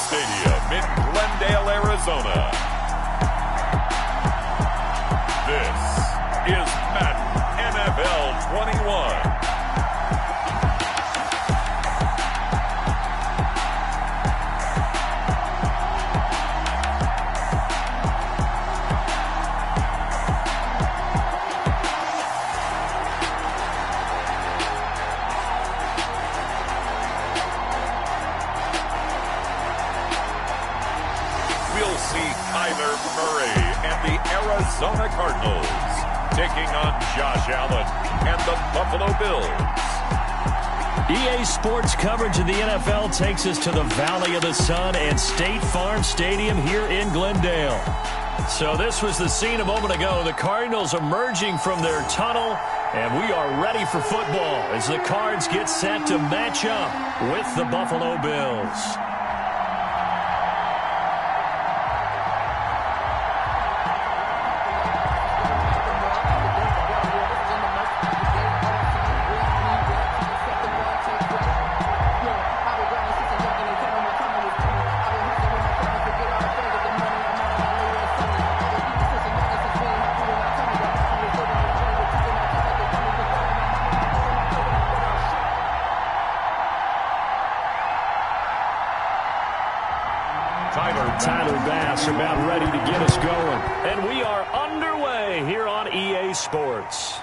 Stadium in Glendale, Arizona. This is Madden NFL 21. Arizona Cardinals taking on Josh Allen and the Buffalo Bills. EA Sports coverage of the NFL takes us to the Valley of the Sun and State Farm Stadium here in Glendale. So this was the scene a moment ago. The Cardinals emerging from their tunnel, and we are ready for football as the Cards get set to match up with the Buffalo Bills. Tyler Bass about ready to get us going. And we are underway here on EA Sports.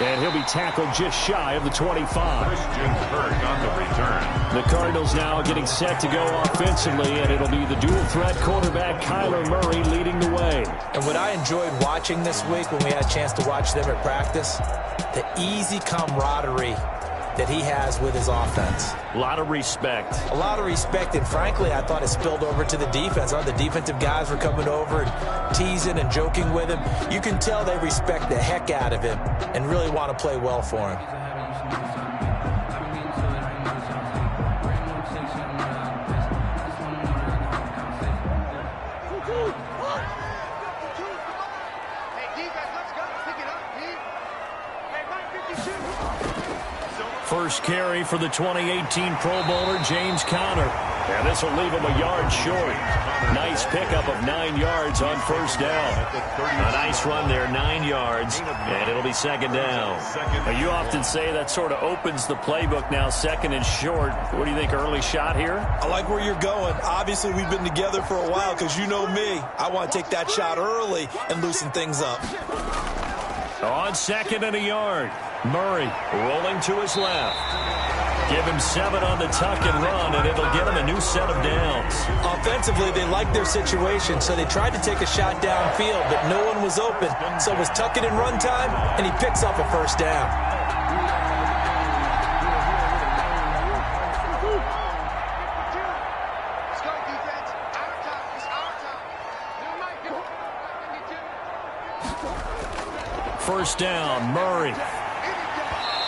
And he'll be tackled just shy of the 25. Christian Kirk on the return. The Cardinals now getting set to go offensively, and it'll be the dual-threat quarterback Kyler Murray leading the way. And what I enjoyed watching this week when we had a chance to watch them at practice, the easy camaraderie that he has with his offense. A lot of respect. A lot of respect, and frankly, I thought it spilled over to the defense. The defensive guys were coming over and teasing and joking with him. You can tell they respect the heck out of him and really want to play well for him. First carry for the 2018 Pro Bowler, James Conner. And this will leave him a yard short. Nice pickup of 9 yards on first down. A nice run there, 9 yards, and it'll be second down. Now, you often say that sort of opens the playbook now, second and short. What do you think, early shot here? I like where you're going. Obviously, we've been together for a while because you know me. I want to take that shot early and loosen things up. On second and a yard. Murray rolling to his left. Give him 7 on the tuck and run, and it'll get him a new set of downs. Offensively, they liked their situation, so they tried to take a shot downfield, but no one was open. So it was tuck it and run time, and he picks up a first down. First down, Murray.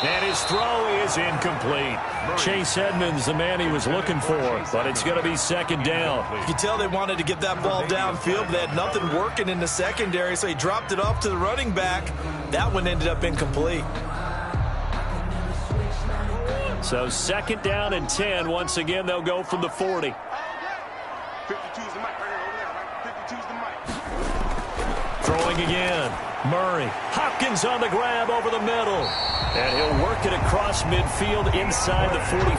And his throw is incomplete. Chase Edmonds, the man he was looking for, but it's going to be second down. You can tell they wanted to get that ball downfield, but they had nothing working in the secondary, so he dropped it off to the running back. That one ended up incomplete. So second down and 10. Once again, they'll go from the 40. 52's the mic right here over there, right? 52's the mic. Throwing again. Murray. Hopkins on the grab over the middle. And he'll work it across midfield inside the 45.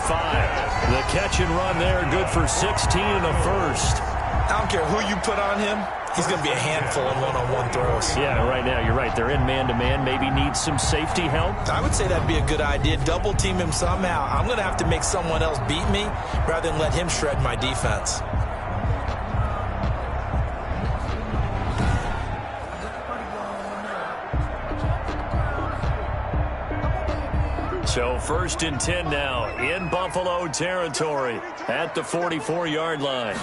The catch and run there, good for 16 and a first. I don't care who you put on him. He's going to be a handful in one-on-one throws. Yeah, right now, you're right. They're in man-to-man. Maybe need some safety help. I would say that'd be a good idea. Double team him somehow. I'm going to have to make someone else beat me rather than let him shred my defense. So first and 10 now in Buffalo territory at the 44-yard line.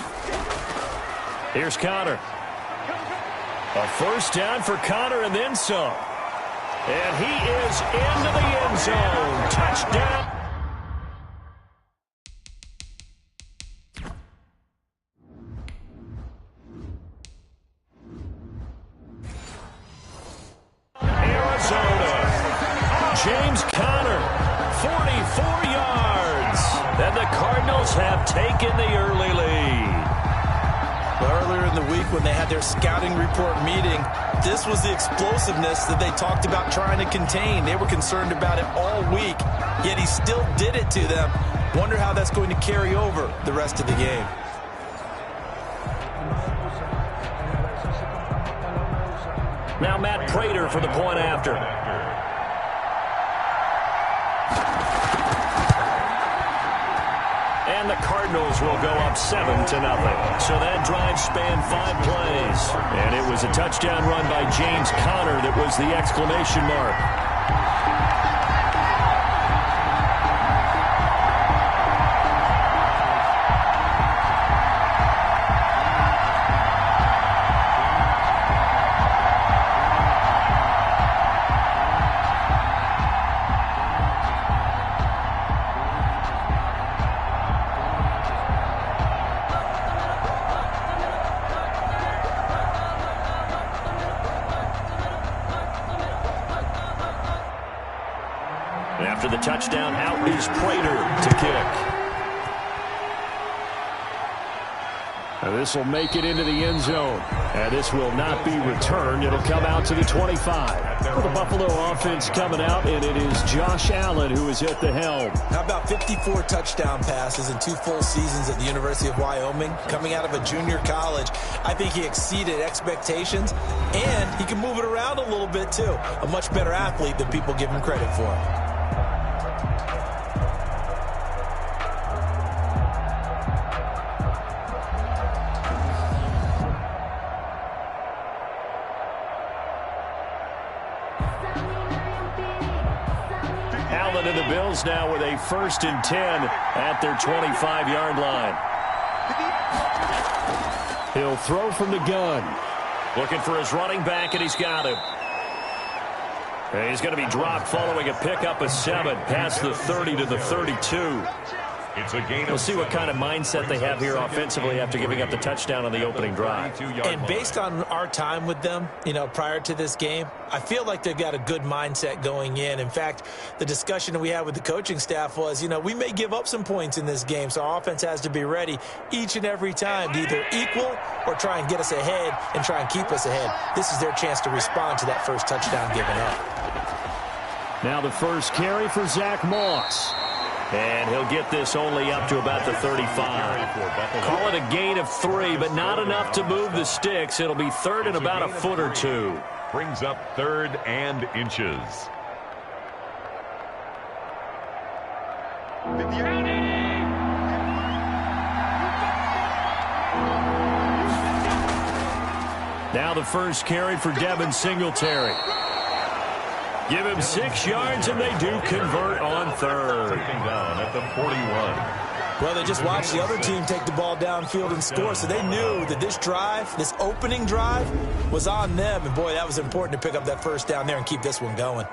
Here's Conner. A first down for Conner and then some. And he is into the end zone. Touchdown. Arizona. James Conner, 44 yards. That And the Cardinals have taken the early lead. Earlier in the week when they had their scouting report meeting, this was the explosiveness that they talked about trying to contain. They were concerned about it all week, yet he still did it to them. Wonder how that's going to carry over the rest of the game. Now Matt Prater for the point after. And the Cardinals will go up 7-0. So that drive spanned 5 plays. And it was a touchdown run by James Conner that was the exclamation mark. After the touchdown, out is Prater to kick. This will make it into the end zone. And this will not be returned. It'll come out to the 25. For the Buffalo offense coming out, and it is Josh Allen who is at the helm. How about 54 touchdown passes in 2 full seasons at the University of Wyoming? Coming out of a junior college, I think he exceeded expectations, and he can move it around a little bit too. A much better athlete than people give him credit for. Allen and the Bills now with a 1st and 10 at their 25-yard line. He'll throw from the gun. Looking for his running back, and he's got him. And he's going to be dropped following a pickup of 7 past the 30 to the 32. We'll see what kind of mindset they have here offensively after giving up the touchdown on the opening drive. And based on our time with them, prior to this game, I feel like they've got a good mindset going in. In fact, the discussion that we had with the coaching staff was, we may give up some points in this game, so our offense has to be ready each and every time to either equal or try and get us ahead and try and keep us ahead. This is their chance to respond to that first touchdown given up. Now the first carry for Zach Moss. And he'll get this only up to about the 35. Call it a gain of 3, but not enough to move the sticks. It'll be 3rd and about a foot or 2. Brings up 3rd and inches. Now the first carry for Devin Singletary. Give him 6 yards, and they do convert on 3rd. Taking down at the 41. Well, they just watched the other team take the ball downfield and score, so they knew that this drive, this opening drive, was on them. And, boy, that was important to pick up that first down there and keep this one going.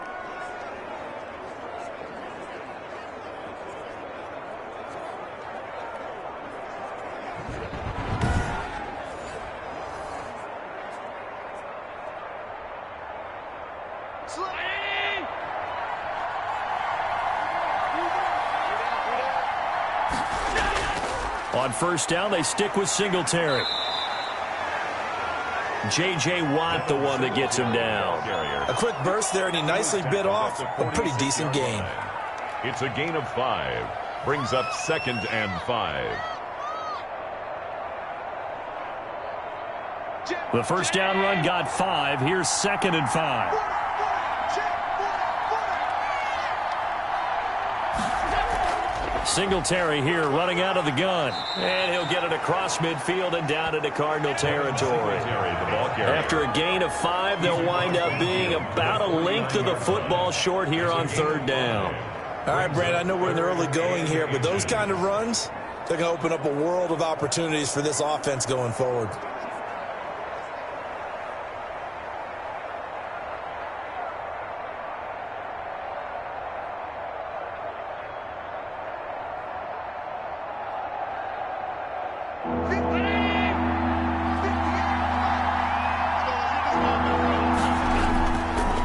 On first down, they stick with Singletary. J.J. Watt, the one that gets him down. A quick burst there, and he nicely bit off a pretty decent gain. It's a gain of 5. Brings up 2nd and 5. The first down run got 5. Here's 2nd and 5. Singletary here running out of the gun. And he'll get it across midfield and down into Cardinal territory. After a gain of 5, they'll wind up being about a length of the football short here on 3rd down. All right, Brad, I know we're in the early going here, but those kind of runs, they're going to open up a world of opportunities for this offense going forward.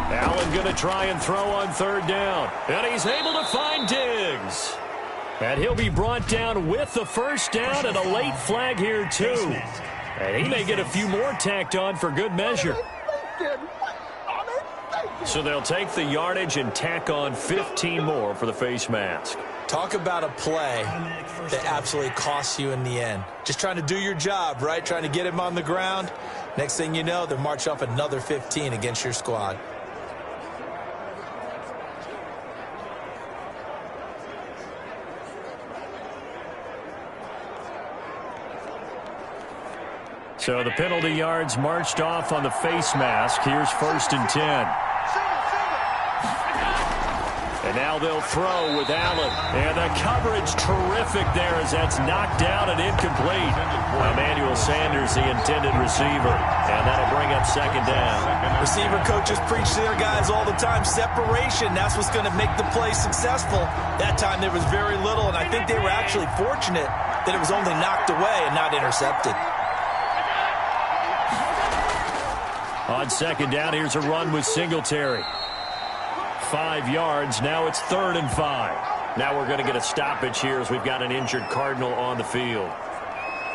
Allen going to try and throw on 3rd down. And he's able to find Diggs. And he'll be brought down with the first down and a late flag here, too. And he may get a few more tacked on for good measure. So they'll take the yardage and tack on 15 more for the face mask. Talk about a play that absolutely costs you in the end. Just trying to do your job, right? Trying to get him on the ground. Next thing you know, they'll march off another 15 against your squad. So the penalty yards marched off on the face mask. Here's 1st and 10. And now they'll throw with Allen. And the coverage terrific there as that's knocked down and incomplete. Emmanuel Sanders, the intended receiver. And that'll bring up 2nd down. Receiver coaches preach to their guys all the time. Separation, that's what's going to make the play successful. That time there was very little, and I think they were actually fortunate that it was only knocked away and not intercepted. On 2nd down, here's a run with Singletary. 5 yards. Now it's 3rd and 5. Now we're going to get a stoppage here as we've got an injured Cardinal on the field.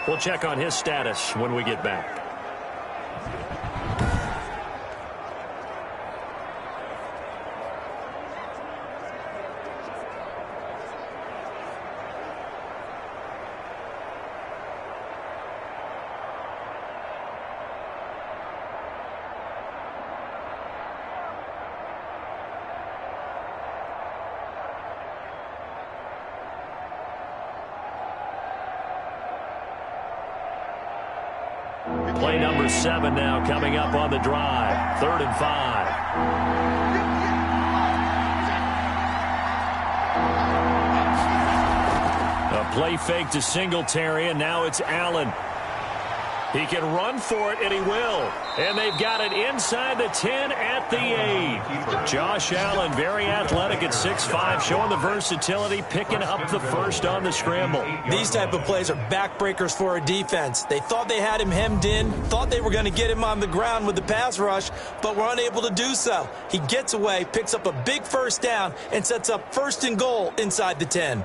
We'll check on his status when we get back. Play number 7 now coming up on the drive. 3rd and 5. A play fake to Singletary, and now it's Allen. He can run for it, and he will. And they've got it inside the 10 at the 8. Josh Allen, very athletic at 6'5", showing the versatility, picking up the first on the scramble. These type of plays are backbreakers for a defense. They thought they had him hemmed in, thought they were going to get him on the ground with the pass rush, but were unable to do so. He gets away, picks up a big first down, and sets up 1st and goal inside the 10.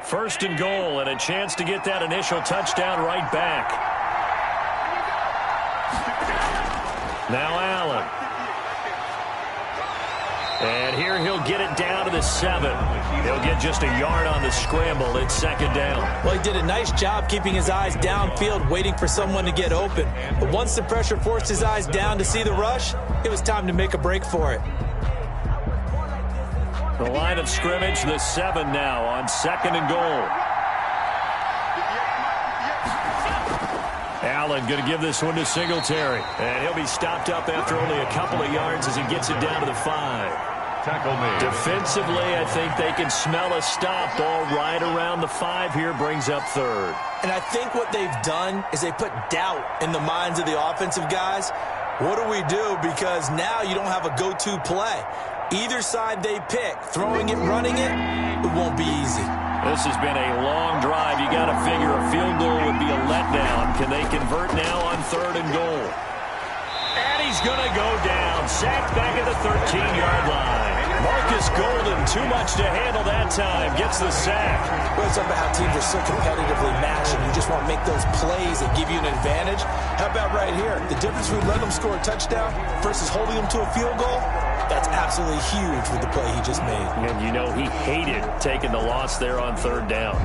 First and goal, and a chance to get that initial touchdown right back. Now Allen. And here he'll get it down to the 7. He'll get just a yard on the scramble. It's 2nd down. Well, he did a nice job keeping his eyes downfield, waiting for someone to get open. But once the pressure forced his eyes down to see the rush, it was time to make a break for it. The line of scrimmage, the 7 now on 2nd and goal. Allen going to give this one to Singletary. And he'll be stopped up after only a couple of yards as he gets it down to the 5. Tackle made. Defensively, I think they can smell a stop. Ball right around the 5 here, brings up 3rd. And I think what they've done is they put doubt in the minds of the offensive guys. What do we do? Because now you don't have a go-to play. Either side they pick, throwing it, running it, it won't be easy. This has been a long drive. You got to figure a field goal would be a letdown. Can they convert now on 3rd and goal? And he's going to go down. Sacked back at the 13-yard line. Marcus Golden, too much to handle that time. Gets the sack. Well, it's about how teams are so competitively matched, and you just want to make those plays that give you an advantage. How about right here? The difference between letting them score a touchdown versus holding them to a field goal, that's absolutely huge with the play he just made. And you know he hated taking the loss there on 3rd down.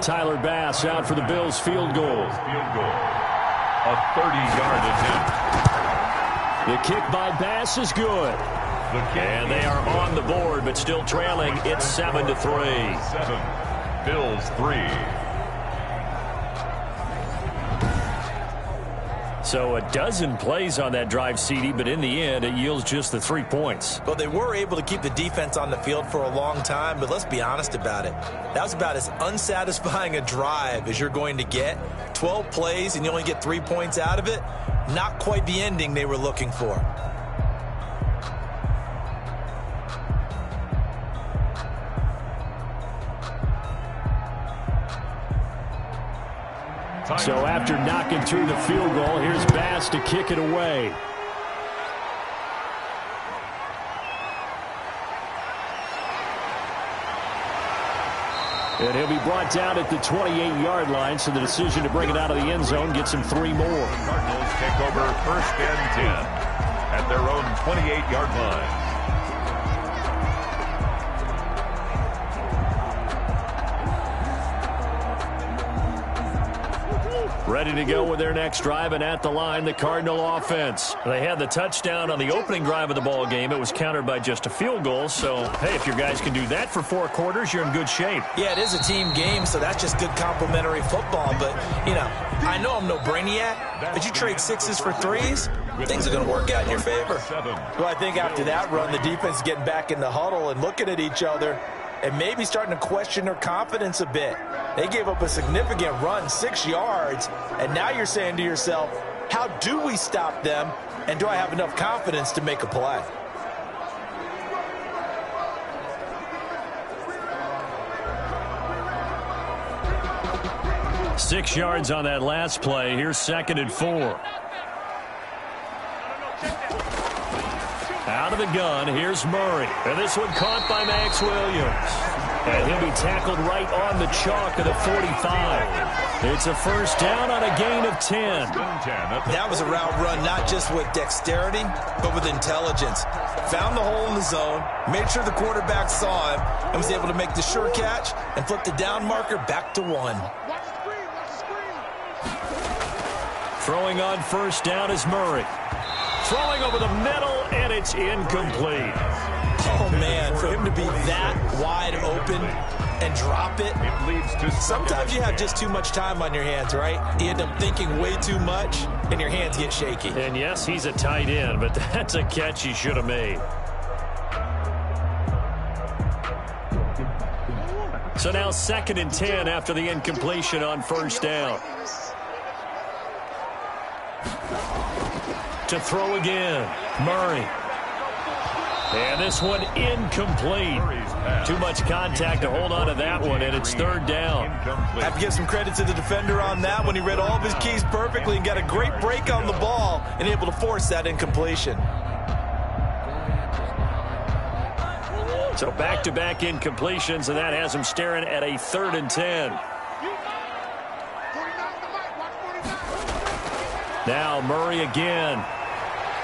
Tyler Bass out for the Bills field goal. Field goal. A 30-yard attempt. The kick by Bass is good. And they are on the board, but still trailing. It's 7-3. 7. Bills 3. So a dozen plays on that drive, CD, but in the end, it yields just the 3 points. Well, they were able to keep the defense on the field for a long time, but let's be honest about it. That was about as unsatisfying a drive as you're going to get. 12 plays and you only get 3 points out of it. Not quite the ending they were looking for. So after knocking through the field goal, here's Bass to kick it away. And he'll be brought down at the 28-yard line, so the decision to bring it out of the end zone gets him 3 more. The Cardinals take over 1st and 10 at their own 28-yard line. Ready to go with their next drive, and at the line, the Cardinal offense. They had the touchdown on the opening drive of the ball game. It was countered by just a field goal. So, hey, if your guys can do that for 4 quarters, you're in good shape. Yeah, it is a team game, so that's just good complementary football. But, you know, I know I'm no brainiac, but you trade 6s for 3s, things are going to work out in your favor. Well, I think after that run, the defense is getting back in the huddle and looking at each other and maybe starting to question their confidence a bit. They gave up a significant run, 6 yards, and now you're saying to yourself, how do we stop them, and do I have enough confidence to make a play? Six yards on that last play. Here's 2nd and 4. Out of the gun, here's Murray. And this one caught by Max Williams. And he'll be tackled right on the chalk of the 45. It's a 1st down on a gain of 10. That was a route run not just with dexterity, but with intelligence. Found the hole in the zone, made sure the quarterback saw him, and was able to make the sure catch and flip the down marker back to 1. Throwing on 1st down is Murray. Throwing over the middle, and it's incomplete. Oh, man, for him to be that wide open and drop it. Sometimes you have just too much time on your hands, right? You end up thinking way too much, and your hands get shaky. And, yes, he's a tight end, but that's a catch he should have made. So now 2nd and 10 after the incompletion on 1st down. To throw again, Murray. And this one incomplete. Too much contact to hold on to that one, and it's 3rd down. I have to give some credit to the defender on that one. He read all of his keys perfectly and got a great break on the ball and able to force that incompletion. So back-to-back incompletions, and that has him staring at a 3rd and 10. Now Murray again.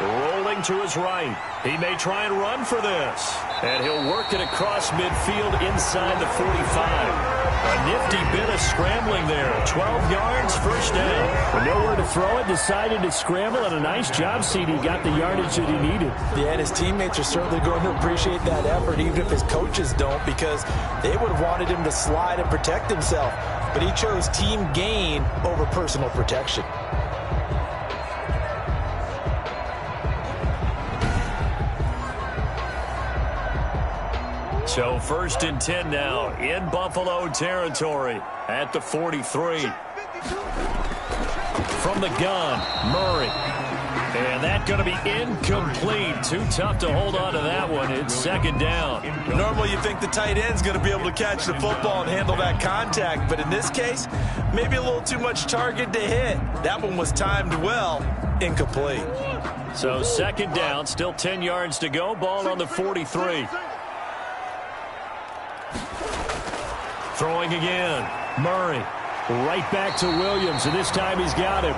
Rolling to his right. He may try and run for this. And he'll work it across midfield inside the 45. A nifty bit of scrambling there. 12 yards, 1st down. With nowhere to throw it, decided to scramble, and a nice job, CD. Got the yardage that he needed. Yeah, and his teammates are certainly going to appreciate that effort, even if his coaches don't, because they would have wanted him to slide and protect himself. But he chose team gain over personal protection. So 1st and 10 now in Buffalo territory at the 43. From the gun, Murray. And that's going to be incomplete. Too tough to hold on to that one. It's 2nd down. Normally you think the tight end's going to be able to catch the football and handle that contact, but in this case, maybe a little too much target to hit. That one was timed well. Incomplete. So 2nd down, still 10 yards to go. Ball on the 43. Throwing again, Murray. Right back to Williams, and this time he's got him.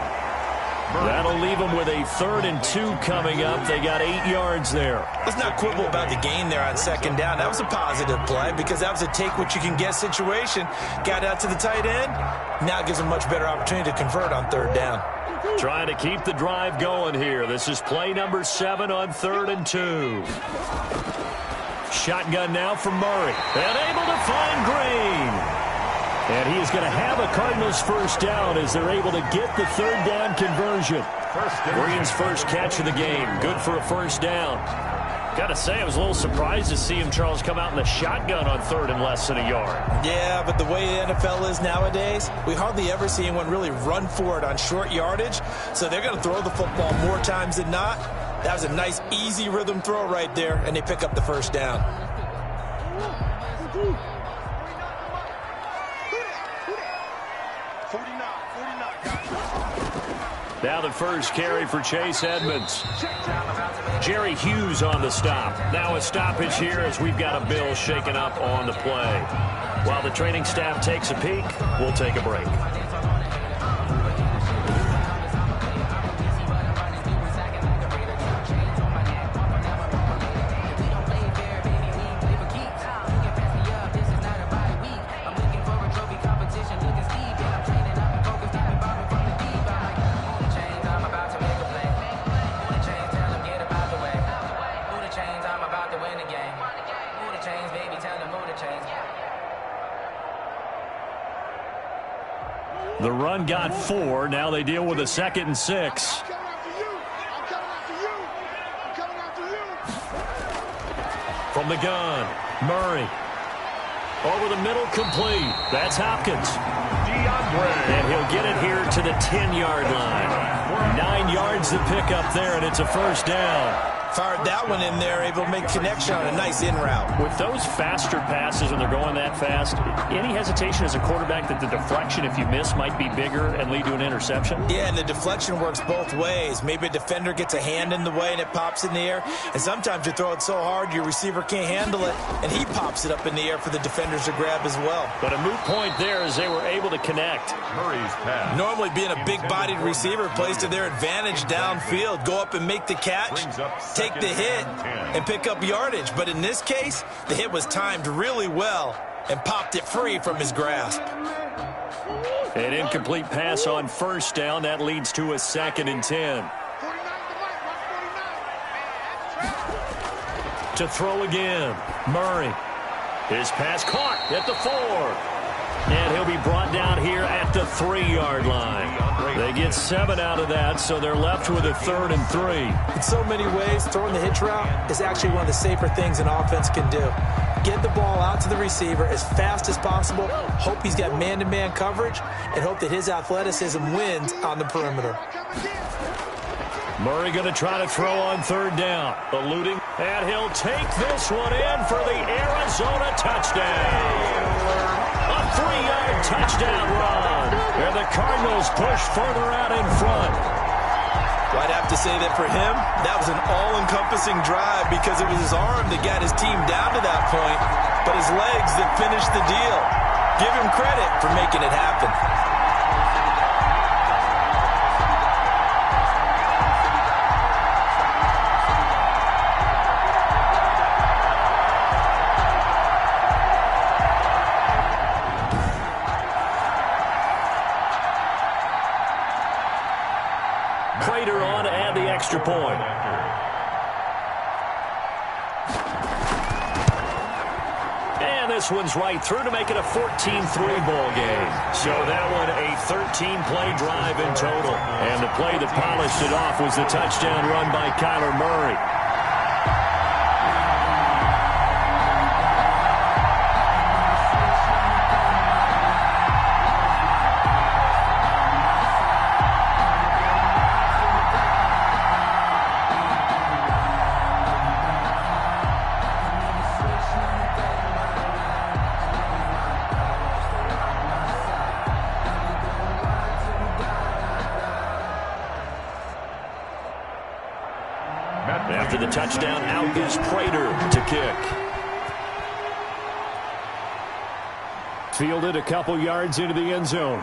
That'll leave them with a 3rd and 2 coming up. They got 8 yards there. Let's not quibble about the gain there on 2nd down. That was a positive play because that was a take-what-you-can-get situation. Got out to the tight end. Now it gives them a much better opportunity to convert on 3rd down. Trying to keep the drive going here. This is play number 7 on 3rd and 2. Shotgun now from Murray. And able to find Green. And he is going to have a Cardinals first down as they're able to get the third down conversion. Green's first catch of the game. Good for a first down. Got to say, I was a little surprised to see him, Charles, come out in the shotgun on third and less than a yard. Yeah, but the way the NFL is nowadays, we hardly ever see anyone really run for it on short yardage. So they're going to throw the football more times than not. That was a nice, easy rhythm throw right there, and they pick up the first down. Now the first carry for Chase Edmonds. Jerry Hughes on the stop. Now a stoppage here as we've got a Bill shaken up on the play. While the training staff takes a peek, we'll take a break. The run got 4. Now they deal with a 2nd and 6. From the gun, Murray. Over the middle, complete. That's Hopkins. And he'll get it here to the 10-yard line. 9 yards to pick up there, and it's a first down. Fired that one in there, able to make connection on a nice in route. With those faster passes when they're going that fast, any hesitation as a quarterback that the deflection, if you miss, might be bigger and lead to an interception? Yeah, and the deflection works both ways. Maybe a defender gets a hand in the way and it pops in the air. And sometimes you throw it so hard your receiver can't handle it, and he pops it up in the air for the defenders to grab as well. But a moot point there as they were able to connect. Murray's pass. Normally being a big-bodied receiver plays to their advantage downfield. Go up and make the catch, take the hit, and pick up yardage. But in this case, the hit was timed really well and popped it free from his grasp. An incomplete pass on first down. That leads to a 2nd and 10. To throw again, Murray. His pass caught at the 4. And he'll be brought down here at the 3-yard line. They get 7 out of that, so they're left with a 3rd and 3. In so many ways, throwing the hitch route is actually one of the safer things an offense can do. Get the ball out to the receiver as fast as possible, hope he's got man-to-man coverage, and hope that his athleticism wins on the perimeter. Murray going to try to throw on 3rd down. Eluding, and he'll take this one in for the Arizona touchdown. A 3-yard touchdown run. And the Cardinals push further out in front. Well, I'd have to say that for him, that was an all-encompassing drive because it was his arm that got his team down to that point, but his legs that finished the deal. Give him credit for making it happen. Prater on to add the extra point. And this one's right through to make it a 14-3 ball game. So that one a 13-play drive in total. And the play that polished it off was the touchdown run by Kyler Murray. After the touchdown, out is Prater to kick. Fielded a couple yards into the end zone.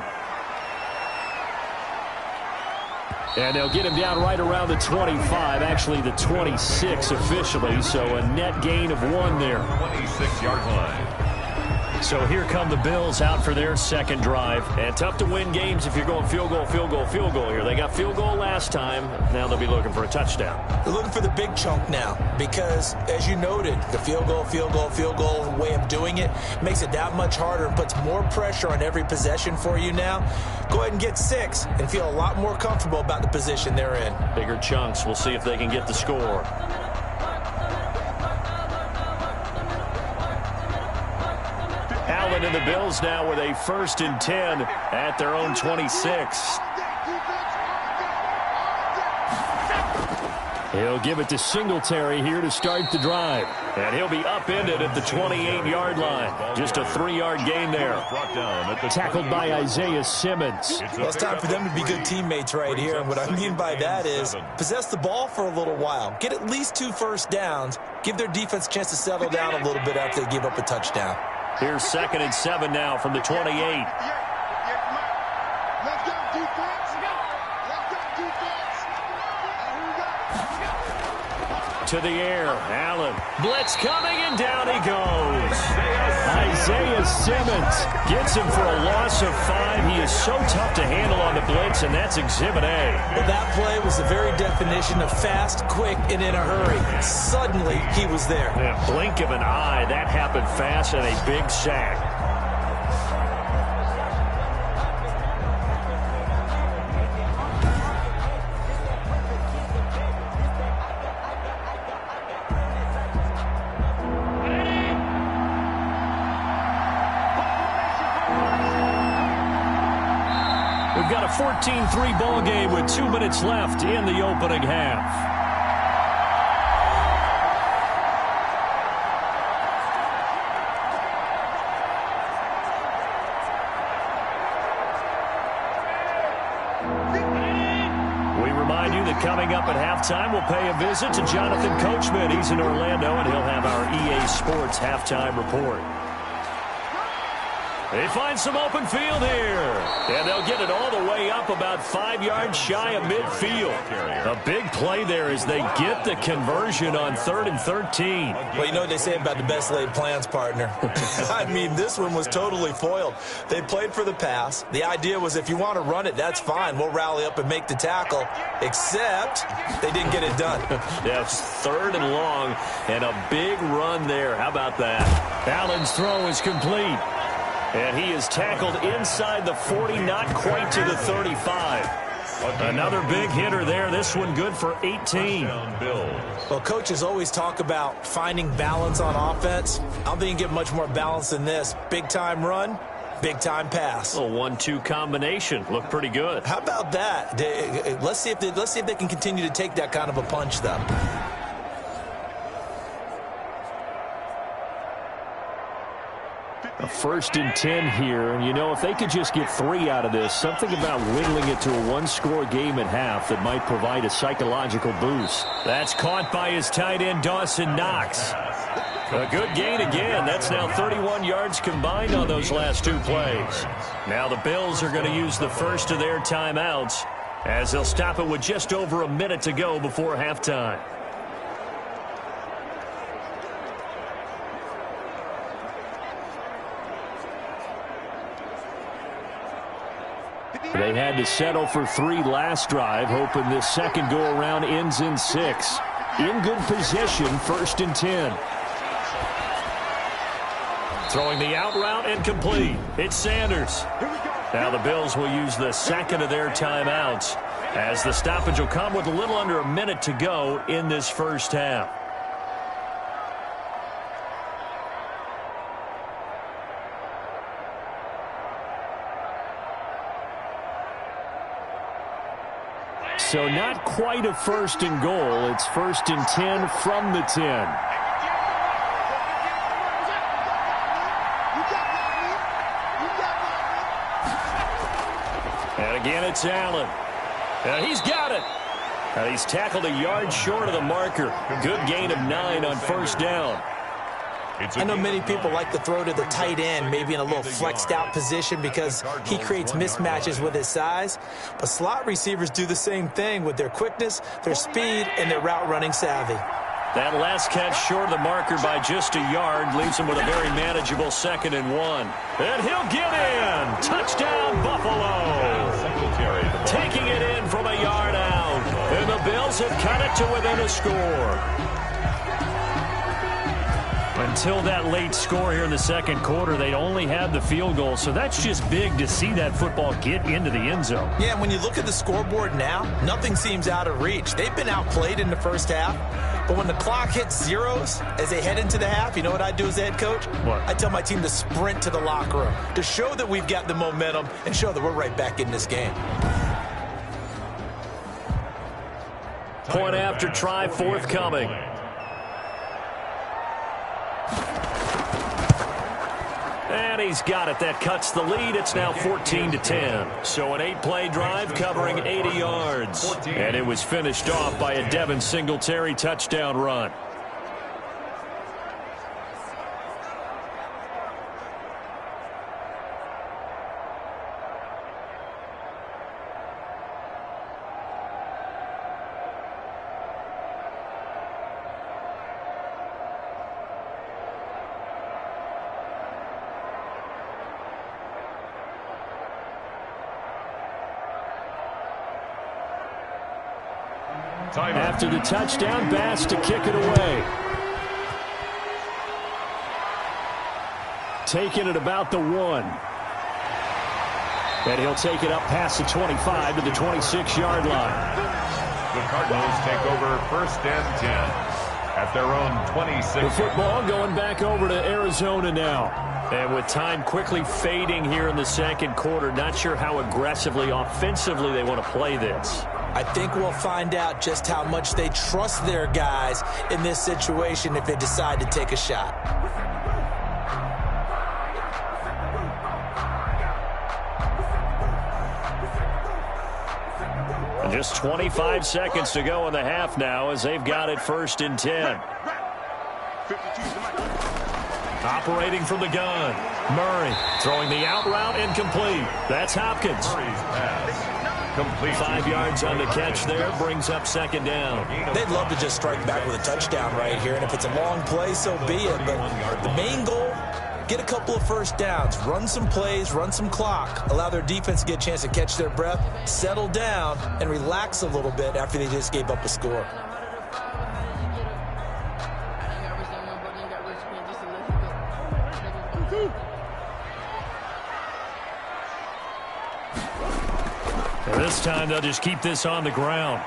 And they'll get him down right around the 25, actually the 26 officially, so a net gain of 1 there. 26-yard line. So here come the Bills out for their second drive. And tough to win games if you're going field goal, field goal, field goal here. They got field goal last time. Now they'll be looking for a touchdown. They're looking for the big chunk now because, as you noted, the field goal way of doing it makes it that much harder and puts more pressure on every possession for you now. Go ahead and get 6 and feel a lot more comfortable about the position they're in. Bigger chunks. We'll see if they can get the score. Allen and the Bills now with a 1st and 10 at their own 26. He'll give it to Singletary here to start the drive. And he'll be upended at the 28-yard line. Just a 3-yard gain there. Tackled by Isaiah Simmons. Well, it's time for them to be good teammates right here. And what I mean by that is possess the ball for a little while. Get at least 2 first downs. Give their defense a chance to settle down a little bit after they give up a touchdown. Here's 2nd and 7 now from the 28. To the air, Allen. Blitz coming, and down he goes. Isaiah Simmons gets him for a loss of 5. He is so tough to handle on the blitz, and that's Exhibit A. Well, that play was the very definition of fast, quick, and in a hurry. Suddenly, he was there. Yeah, blink of an eye, that happened fast, and a big sack. We've got a 14-3 ball game with 2 minutes left in the opening half. We remind you that coming up at halftime, we'll pay a visit to Jonathan Coachman. He's in Orlando, and he'll have our EA Sports halftime report. They find some open field here. And they'll get it all the way up about 5 yards shy of midfield. A big play there as they get the conversion on 3rd and 13. Well, you know what they say about the best laid plans, partner. I mean, this one was totally foiled. They played for the pass. The idea was if you want to run it, that's fine. We'll rally up and make the tackle. Except they didn't get it done. That's 3rd and long and a big run there. How about that? Allen's throw is complete. And he is tackled inside the 40, not quite to the 35. Another big hitter there. This one good for 18. Well, coaches always talk about finding balance on offense. I don't think you get much more balance than this. Big-time run, big-time pass. A 1-2 combination. Looked pretty good. How about that? Let's see if they can continue to take that kind of a punch, though. A 1st and 10 here, and you know, if they could just get 3 out of this, something about whittling it to a 1-score game at half that might provide a psychological boost. That's caught by his tight end, Dawson Knox. A good gain again. That's now 31 yards combined on those last 2 plays. Now the Bills are going to use the first of their timeouts as they'll stop it with just over a minute to go before halftime. They had to settle for 3 last drive, hoping this second go-around ends in 6. In good position, 1st and 10. Throwing the out route and complete. It's Sanders. Now the Bills will use the second of their timeouts as the stoppage will come with a little under a minute to go in this first half. So not quite a 1st and goal. It's 1st and 10 from the 10. And again, it's Allen. And he's got it. And he's tackled a yard short of the marker. Good gain of 9 on 1st down. I know many people like to throw to the tight end, maybe in a little flexed out position because he creates mismatches with his size. But slot receivers do the same thing with their quickness, their speed, and their route running savvy. That last catch short of the marker by just a yard leaves him with a very manageable 2nd and 1. And he'll get in. Touchdown, Buffalo. Taking it in from a yard out. And the Bills have cut it to within a score. Until that late score here in the second quarter, they'd only had the field goal. So that's just big to see that football get into the end zone. Yeah, when you look at the scoreboard now, nothing seems out of reach. They've been outplayed in the first half. But when the clock hits zeros as they head into the half, you know what I do as the head coach? What? I tell my team to sprint to the locker room to show that we've got the momentum and show that we're right back in this game. Point after try forthcoming. And he's got it. That cuts the lead. It's now 14-10. So an 8-play drive covering 80 yards. And it was finished off by a Devin Singletary touchdown run. After the touchdown, Bass to kick it away. Taking it about the 1. And he'll take it up past the 25 to the 26-yard line. The Cardinals take over 1st and 10 at their own 26. The football going back over to Arizona now. And with time quickly fading here in the second quarter, not sure how aggressively, offensively they want to play this. I think we'll find out just how much they trust their guys in this situation if they decide to take a shot. And just 25 seconds to go in the half now as they've got it 1st and 10. Operating from the gun. Murray throwing the out route incomplete. That's Hopkins. Complete. 5 yards on the catch there, brings up 2nd down. They'd love to just strike back with a touchdown right here, and if it's a long play, so be it. But the main goal, get a couple of 1st downs, run some plays, run some clock, allow their defense to get a chance to catch their breath, settle down, and relax a little bit after they just gave up a score. This time they'll just keep this on the ground.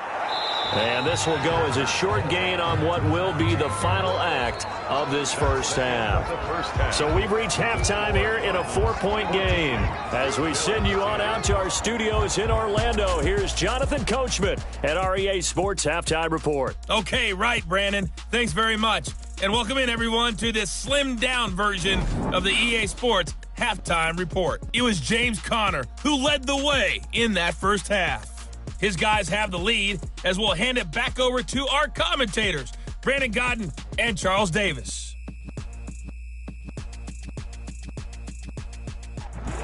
And this will go as a short gain on what will be the final act of this first half. So we've reached halftime here in a 4-point game. As we send you on out to our studios in Orlando, here's Jonathan Coachman at our EA Sports Halftime Report. Okay, right, Brandon. Thanks very much. And welcome in, everyone, to this slimmed-down version of the EA Sports Halftime Report. It was James Conner who led the way in that first half. His guys have the lead as we'll hand it back over to our commentators, Brandon Godden and Charles Davis.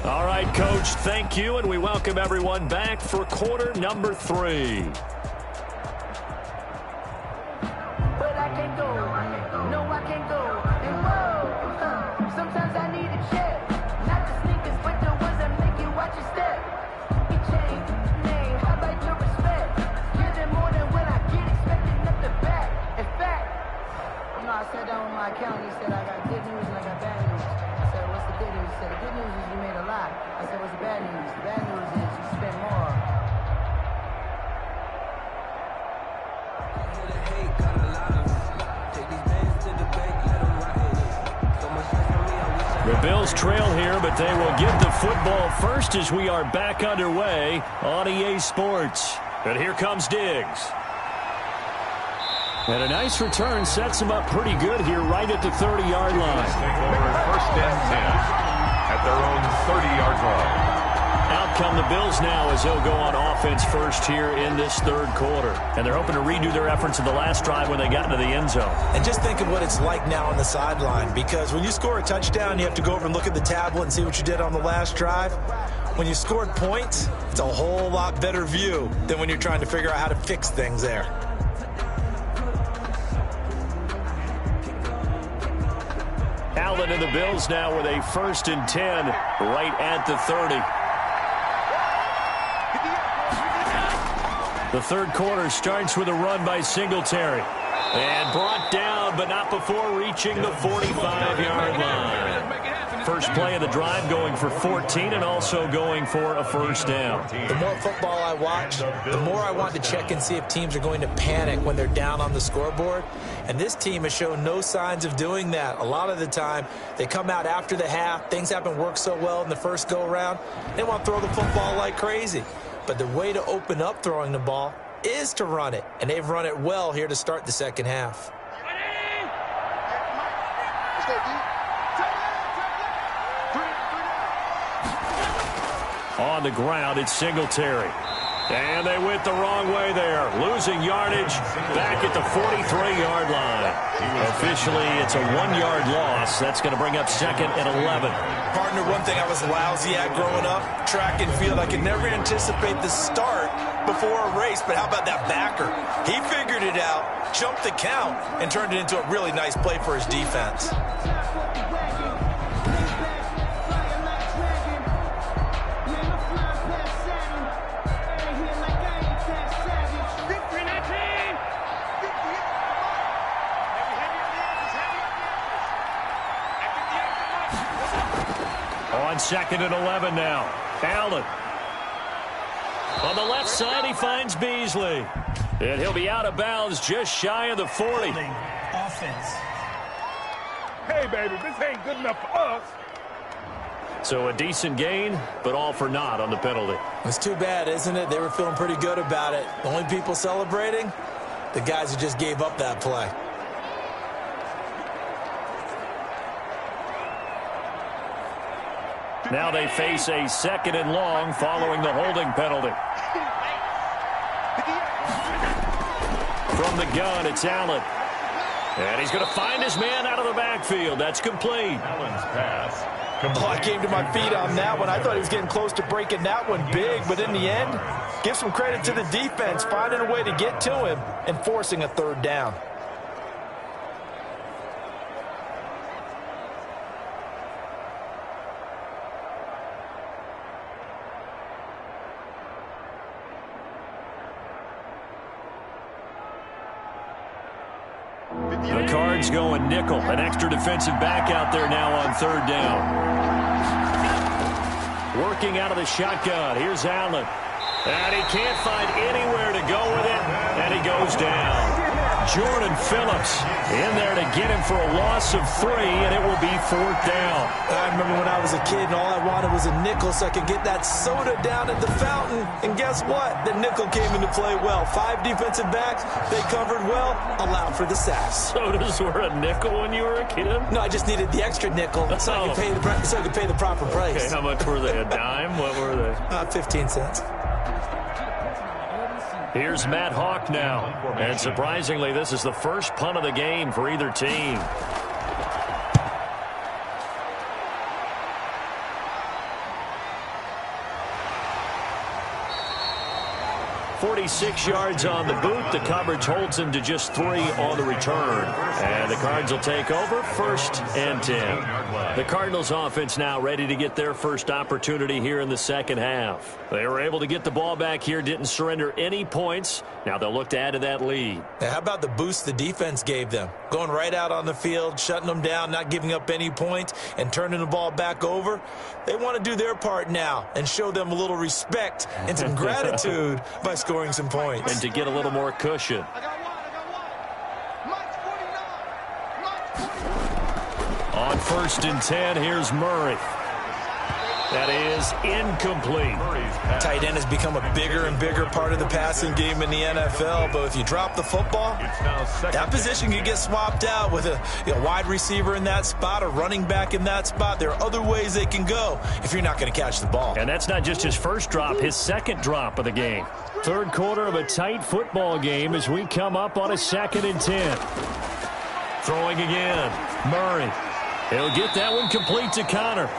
All right, Coach, thank you, and we welcome everyone back for quarter number 3. But I can't go. No, I can't go. And whoa, sometimes I need a check. Not the sneakers, but the ones that make you watch your step. You change name, how about your respect? Give them more than when I get expected up the back. In fact, you know, I sat down with my accountant. He said I got good news and I got bad news. I said, what's the good news? He said, the good news is you made a lot. I said, what's the bad news? The bad news is you spent more. The Bills trail here, but they will get the football first as we are back underway on EA Sports. And here comes Diggs. And a nice return sets him up pretty good here right at the 30-yard line. Take over 1st and 10 at their own 30-yard line. Out come the Bills now as they'll go on offense first here in this third quarter. And they're hoping to redo their efforts in the last drive when they got into the end zone. And just think of what it's like now on the sideline, because when you score a touchdown, you have to go over and look at the tablet and see what you did on the last drive. When you scored points, it's a whole lot better view than when you're trying to figure out how to fix things there. Allen and the Bills now with a 1st and 10 right at the 30. The third quarter starts with a run by Singletary. And brought down, but not before reaching the 45-yard line. First play of the drive going for 14 and also going for a 1st down. The more football I watch, the more I want to check and see if teams are going to panic when they're down on the scoreboard. And this team has shown no signs of doing that. A lot of the time, they come out after the half. Things haven't worked so well in the first go-around. They want to throw the football like crazy. But the way to open up throwing the ball is to run it, and they've run it well here to start the second half. On the ground, it's Singletary. And they went the wrong way there, losing yardage back at the 43-yard line. Officially, it's a 1-yard loss. That's going to bring up 2nd and 11. Partner, one thing I was lousy at growing up, track and field. I could never anticipate the start before a race, but how about that backer? He figured it out, jumped the count, and turned it into a really nice play for his defense. On 2nd and 11 now. Allen. On the left side, he finds Beasley. And he'll be out of bounds just shy of the 40. Offense. Hey, baby, this ain't good enough for us. So a decent gain, but all for naught on the penalty. It's too bad, isn't it? They were feeling pretty good about it. The only people celebrating, the guys who just gave up that play. Now they face a 2nd and long following the holding penalty. From the gun, it's Allen. And he's going to find his man out of the backfield. That's complete. Allen's pass. Oh, I came to my feet on that one. I thought he was getting close to breaking that one big, but in the end, give some credit to the defense, finding a way to get to him and forcing a 3rd down. The Cards going nickel. An extra defensive back out there now on 3rd down. Working out of the shotgun. Here's Allen. And he can't find anywhere to go with it. And he goes down. Jordan Phillips in there to get him for a loss of 3, and it will be 4th down. I remember when I was a kid and all I wanted was a nickel so I could get that soda down at the fountain. And guess what? The nickel came into play well. 5 defensive backs, they covered well, allowed for the sacks. Sodas were a nickel when you were a kid? No, I just needed the extra nickel so I could pay the proper price. Okay, how much were they? A dime? What were they? 15 cents. Here's Matt Hawk now. And surprisingly, this is the first punt of the game for either team. 46 yards on the boot. The coverage holds him to just 3 on the return. And the Cards will take over 1st and 10. The Cardinals offense now ready to get their first opportunity here in the second half. They were able to get the ball back here, didn't surrender any points. Now they'll look to add to that lead. Now, how about the boost the defense gave them? Going right out on the field, shutting them down, not giving up any points, and turning the ball back over. They want to do their part now and show them a little respect and some gratitude by scoring some points. And to get a little more cushion. On 1st and 10, here's Murray. That is incomplete. Tight end has become a bigger and bigger part of the passing game in the NFL, but if you drop the football, that position can get swapped out with a wide receiver in that spot, a running back in that spot. There are other ways they can go if you're not going to catch the ball. And that's not just his first drop, his second drop of the game. Third quarter of a tight football game as we come up on a 2nd and 10. Throwing again. Murray. He'll get that one complete to Connor.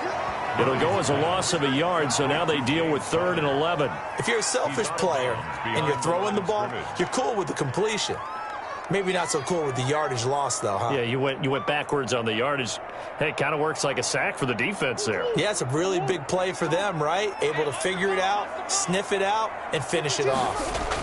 It'll go as a loss of a yard, so now they deal with 3rd and 11. If you're a selfish player and you're throwing the ball, you're cool with the completion. Maybe not so cool with the yardage loss, though, huh? Yeah, you went backwards on the yardage. Hey, it kind of works like a sack for the defense there. Yeah, it's a really big play for them, right? Able to figure it out, sniff it out, and finish it off.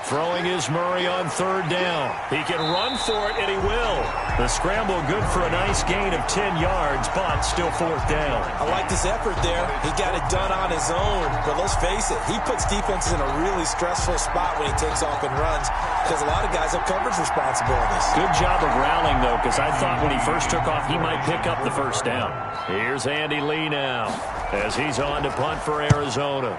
Throwing is Murray on third down. He can run for it, and he will. The scramble good for a nice gain of 10 yards, but still fourth down. I like this effort there. He got it done on his own. But let's face it, he puts defenses in a really stressful spot when he takes off and runs because a lot of guys have coverage responsibilities. Good job of rallying, though, because I thought when he first took off, he might pick up the first down. Here's Andy Lee now as he's on to punt for Arizona.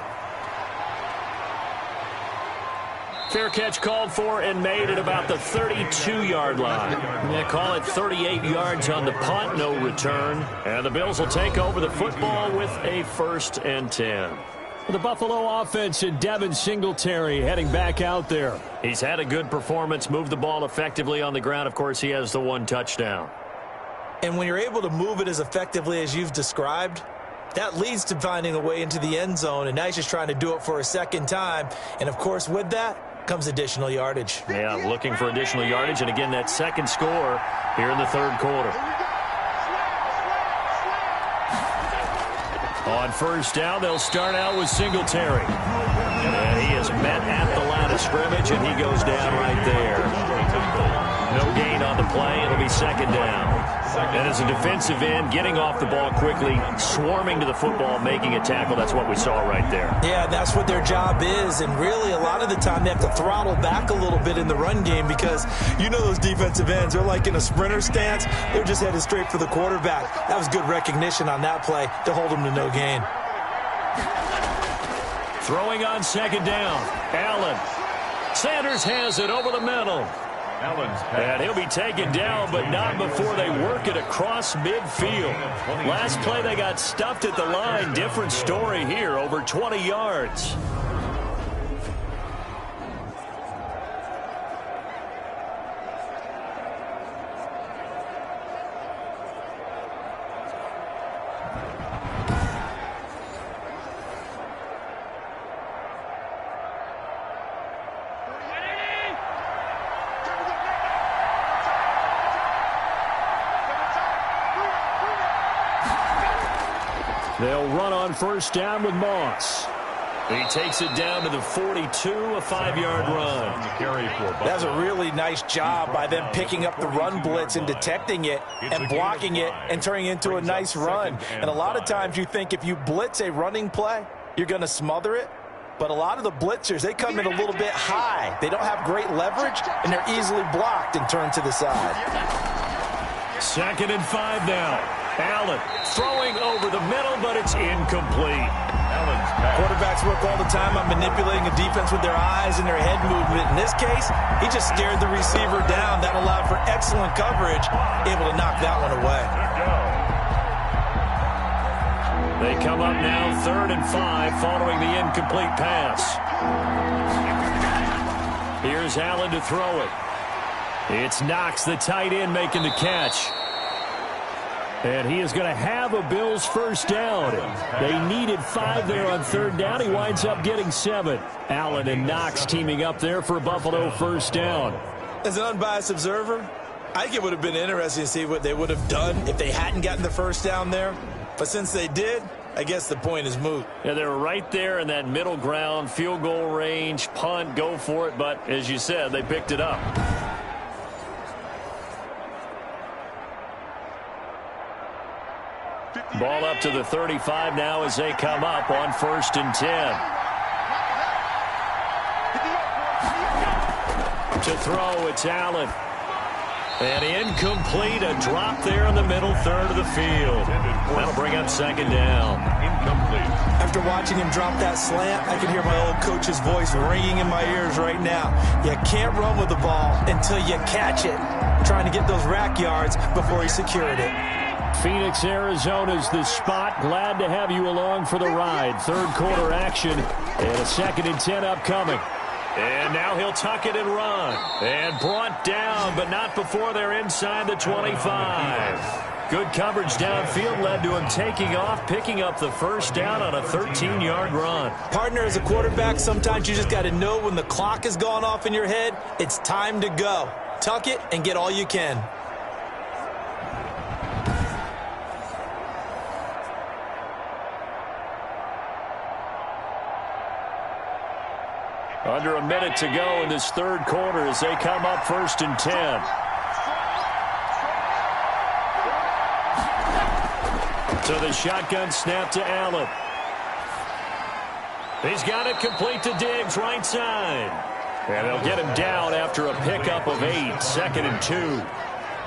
Fair catch called for and made at about the 32-yard line. They call it 38 yards on the punt, no return. And the Bills will take over the football with a 1st and 10. The Buffalo offense and Devin Singletary heading back out there. He's had a good performance, moved the ball effectively on the ground. Of course, he has the 1 touchdown. And when you're able to move it as effectively as you've described, that leads to finding a way into the end zone. And now he's just trying to do it for a second time. And, of course, with that comes additional yardage. Yeah, looking for additional yardage. And, again, that second score here in the third quarter. On first down, they'll start out with Singletary. And he is met at the line of scrimmage, and he goes down right there. No gain on the play. It'll be 2nd down. And as a defensive end, getting off the ball quickly, swarming to the football, making a tackle, that's what we saw right there. Yeah, that's what their job is. And really, a lot of the time, they have to throttle back a little bit in the run game because you know those defensive ends, they're like in a sprinter stance. They're just headed straight for the quarterback. That was good recognition on that play to hold him to no gain. Throwing on 2nd down, Allen. Sanders has it over the middle. And he'll be taken down, but not before they work it across midfield. Last play, they got stuffed at the line. Different story here, over 20 yards. They'll run on first down with Moss. He takes it down to the 42, a 5-yard run. That's a really nice job by them picking up the run blitz and detecting it and blocking it and turning it into a nice run. And a lot of times you think if you blitz a running play, you're going to smother it. But a lot of the blitzers, they come in a little bit high. They don't have great leverage, and they're easily blocked and turned to the side. 2nd and 5 now. Allen throwing over the middle, but it's incomplete. Quarterbacks work all the time on manipulating a defense with their eyes and their head movement. In this case, he just stared the receiver down. That allowed for excellent coverage, able to knock that one away. They come up now 3rd and 5 following the incomplete pass. Here's Allen to throw it. It's Knox, the tight end, making the catch. And he is going to have a Bills first down. They needed 5 there on 3rd down. He winds up getting 7. Allen and Knox teaming up there for a Buffalo first down. As an unbiased observer, I think it would have been interesting to see what they would have done if they hadn't gotten the first down there. But since they did, I guess the point is moot. Yeah, they were right there in that middle ground, field goal range, punt, go for it. But as you said, they picked it up. Ball up to the 35 now as they come up on 1st and 10. To throw, it's Allen. And incomplete, a drop there in the middle third of the field. That'll bring up 2nd down. Incomplete. After watching him drop that slant, I can hear my old coach's voice ringing in my ears right now. You can't run with the ball until you catch it. Trying to get those rack yards before he secured it. Phoenix, Arizona's the spot. Glad to have you along for the ride. 3rd quarter action and a 2nd and 10 upcoming. And now he'll tuck it and run. And brought down, but not before they're inside the 25. Good coverage downfield led to him taking off, picking up the first down on a 13-yard run. Partner, as a quarterback, sometimes you just got to know when the clock has gone off in your head, it's time to go. Tuck it and get all you can. Under a minute to go in this third quarter as they come up 1st and 10. So the shotgun snap to Allen. He's got it complete to Diggs, right side. And they'll get him down after a pickup of 8, 2nd and 2.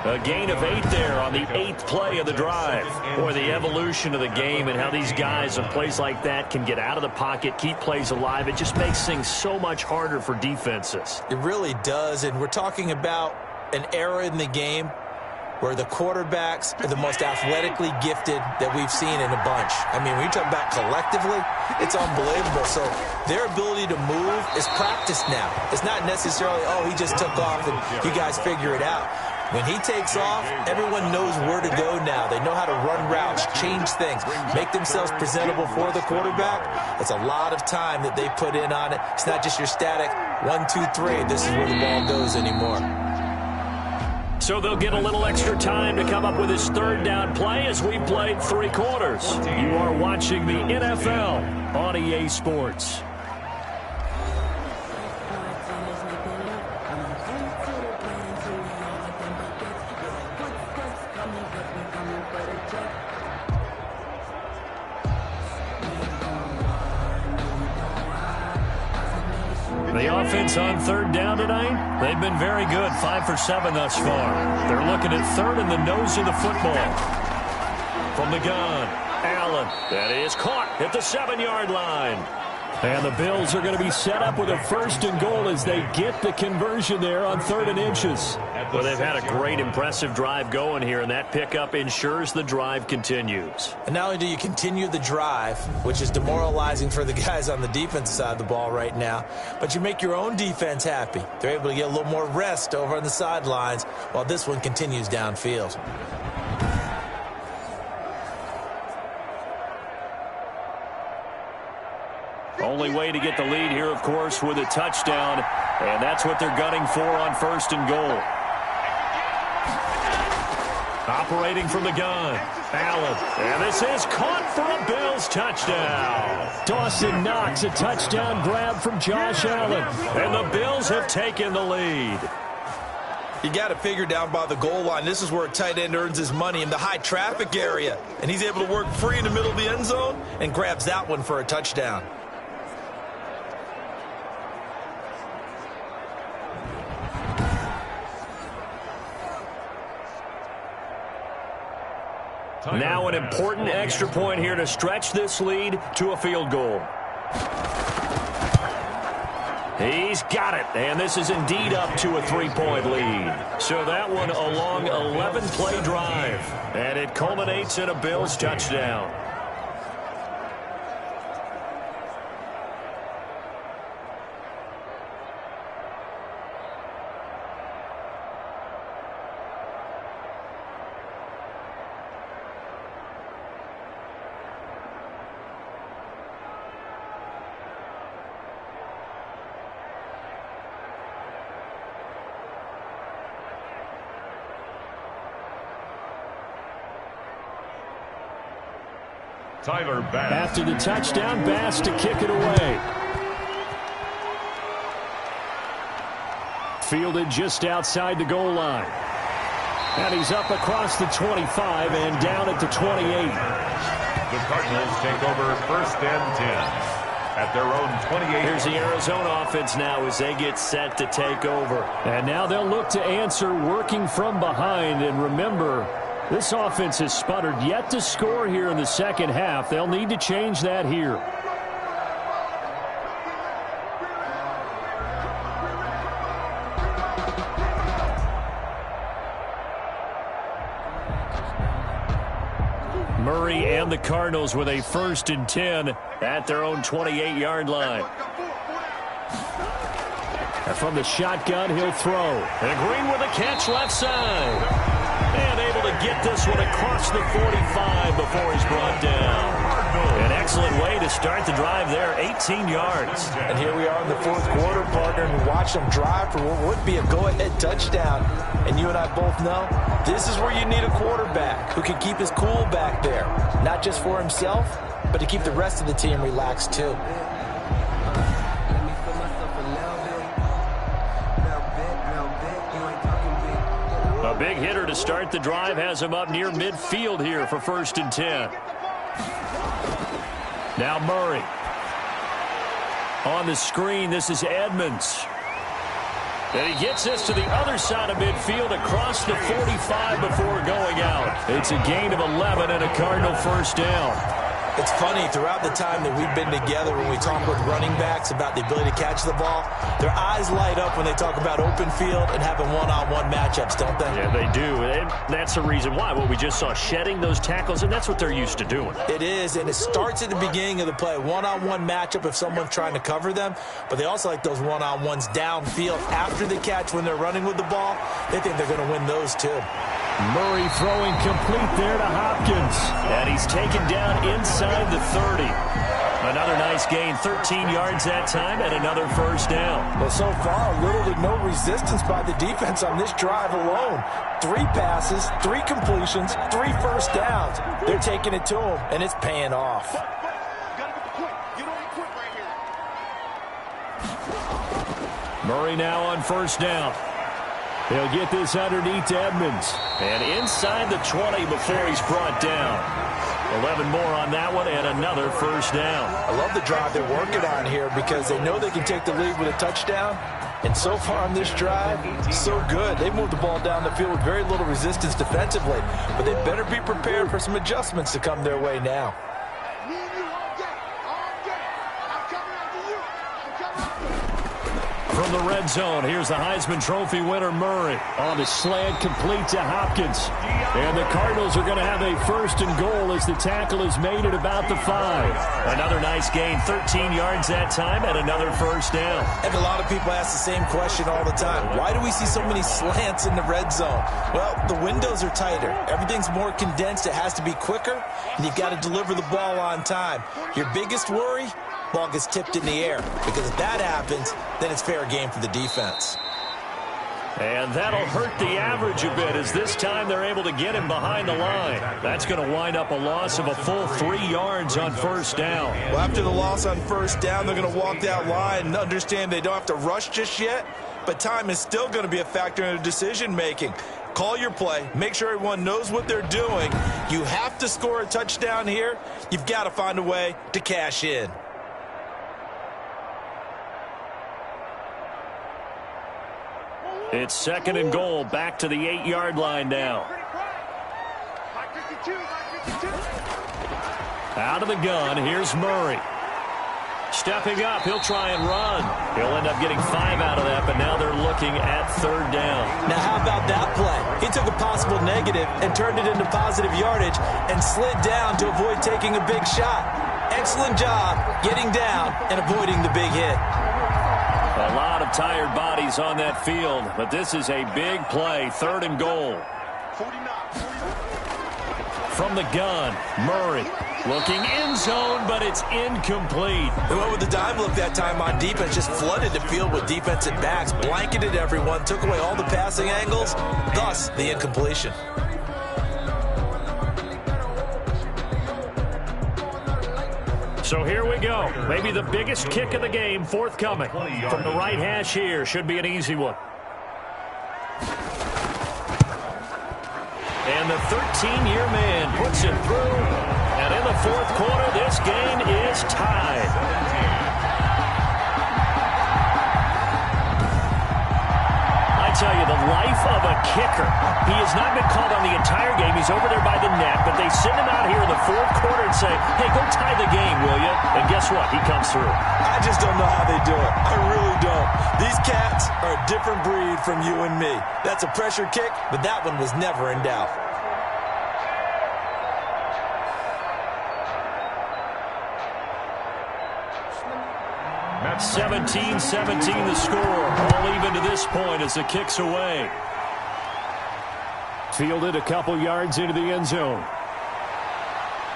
A gain of 8 there on the 8th play of the drive. Boy, the evolution of the game and how these guys on plays like that can get out of the pocket, keep plays alive. It just makes things so much harder for defenses. It really does, and we're talking about an era in the game where the quarterbacks are the most athletically gifted that we've seen in a bunch. I mean, when you talk about collectively, it's unbelievable. So their ability to move is practiced now. It's not necessarily, oh, he just took off and you guys figure it out. When he takes off, everyone knows where to go now. They know how to run routes, change things, make themselves presentable for the quarterback. It's a lot of time that they put in on it. It's not just your static 1, 2, 3. This is where the ball goes anymore. So they'll get a little extra time to come up with his third down play as we played 3 quarters. You are watching the NFL on EA Sports. The offense on third down tonight, they've been very good, 5 for 7 thus far. They're looking at third in the nose of the football. From the gun, Allen. That is caught at the 7-yard line. And the Bills are going to be set up with a 1st and goal as they get the conversion there on 3rd and inches. Well, they've had a great, impressive drive going here, and that pickup ensures the drive continues. And not only do you continue the drive, which is demoralizing for the guys on the defensive side of the ball right now, but you make your own defense happy. They're able to get a little more rest over on the sidelines while this one continues downfield. Only way to get the lead here, of course, with a touchdown, and that's what they're gunning for on 1st and goal. Operating from the gun, Allen. And this is caught for a Bills touchdown. Dawson Knox, a touchdown grab from Josh Allen. And the Bills have taken the lead. You got to figure down by the goal line. This is where a tight end earns his money, in the high traffic area. And he's able to work free in the middle of the end zone and grabs that one for a touchdown. Now an important extra point here to stretch this lead to a field goal. He's got it, and this is indeed up to a 3-point lead. So that one a long 11-play drive, and it culminates in a Bills touchdown. Tyler Bass. After the touchdown, Bass to kick it away. Fielded just outside the goal line. And he's up across the 25 and down at the 28. The Cardinals take over 1st and 10 at their own 28. Here's the Arizona offense now as they get set to take over. And now they'll look to answer working from behind. And remember, this offense has sputtered yet to score here in the second half. They'll need to change that here. Murray and the Cardinals with a 1st and 10 at their own 28-yard line. And from the shotgun, he'll throw. And Green with a catch left side. And able to to get this one across the 45 before he's brought down. An excellent way to start the drive there, 18 yards. And here we are in the fourth quarter, partner, and watch them drive for what would be a go-ahead touchdown. And you and I both know this is where you need a quarterback who can keep his cool back there, not just for himself, but to keep the rest of the team relaxed too. A big hitter to start the drive has him up near midfield here for 1st and 10. Now Murray. On the screen, this is Edmonds. And he gets this to the other side of midfield across the 45 before going out. It's a gain of 11 and a Cardinal first down. It's funny, throughout the time that we've been together, when we talk with running backs about the ability to catch the ball, their eyes light up when they talk about open field and having one-on-one matchups, don't they? Yeah, they do. And that's the reason why. Well, we just saw shedding those tackles, and that's what they're used to doing. It is, and it starts at the beginning of the play. One-on-one matchup if someone's trying to cover them, but they also like those one-on-ones downfield after the catch when they're running with the ball. They think they're going to win those too. Murray throwing complete there to Hopkins. And he's taken down inside the 30. Another nice gain, 13 yards that time, and another first down. Well, so far, little to no resistance by the defense on this drive alone. 3 passes, 3 completions, 3 first downs. They're taking it to him, and it's paying off. Murray now on first down. He'll get this underneath to Edmonds. And inside the 20 before he's brought down. 11 more on that one and another first down. I love the drive they're working on here because they know they can take the lead with a touchdown. And so far on this drive, so good. They moved the ball down the field with very little resistance defensively. But they better be prepared for some adjustments to come their way now. From the red zone, here's the Heisman Trophy winner, Murray. On the slant, complete to Hopkins. And the Cardinals are going to have a 1st and goal as the tackle is made at about the 5. Another nice gain, 13 yards that time, and another first down. And a lot of people ask the same question all the time. Why do we see so many slants in the red zone? Well, the windows are tighter. Everything's more condensed. It has to be quicker, and you've got to deliver the ball on time. Your biggest worry? Ball gets tipped in the air, because if that happens, then it's fair game for the defense. And that'll hurt the average a bit as this time they're able to get him behind the line. That's going to wind up a loss of a full 3 yards on first down. Well, after the loss on first down, they're going to walk that line and understand they don't have to rush just yet, but time is still going to be a factor in their decision-making. Call your play. Make sure everyone knows what they're doing. You have to score a touchdown here. You've got to find a way to cash in. It's 2nd and goal, back to the 8-yard line now. Out of the gun, here's Murray. Stepping up, he'll try and run. He'll end up getting 5 out of that, but now they're looking at 3rd down. Now, how about that play? He took a possible negative and turned it into positive yardage and slid down to avoid taking a big shot. Excellent job getting down and avoiding the big hit. A lot of tired bodies on that field, but this is a big play, 3rd and goal. From the gun, Murray looking end zone, but it's incomplete. They went with the dime look that time on defense, just flooded the field with defensive backs, blanketed everyone, took away all the passing angles, thus the incompletion. So here we go. Maybe the biggest kick of the game forthcoming. From the right hash here, should be an easy one. And the 13-year man puts it through. And in the 4th quarter, this game is tied. I tell you, the life of a kicker. He has not been called on the entire game. He's over there by the net, but they send him out here in the 4th quarter and say, hey, go tie the game, will you? And guess what? He comes through. I just don't know how they do it. I really don't. These cats are a different breed from you and me. That's a pressure kick, but that one was never in doubt. That's 17-17 the score. All even to this point as the kick's away. Fielded a couple yards into the end zone.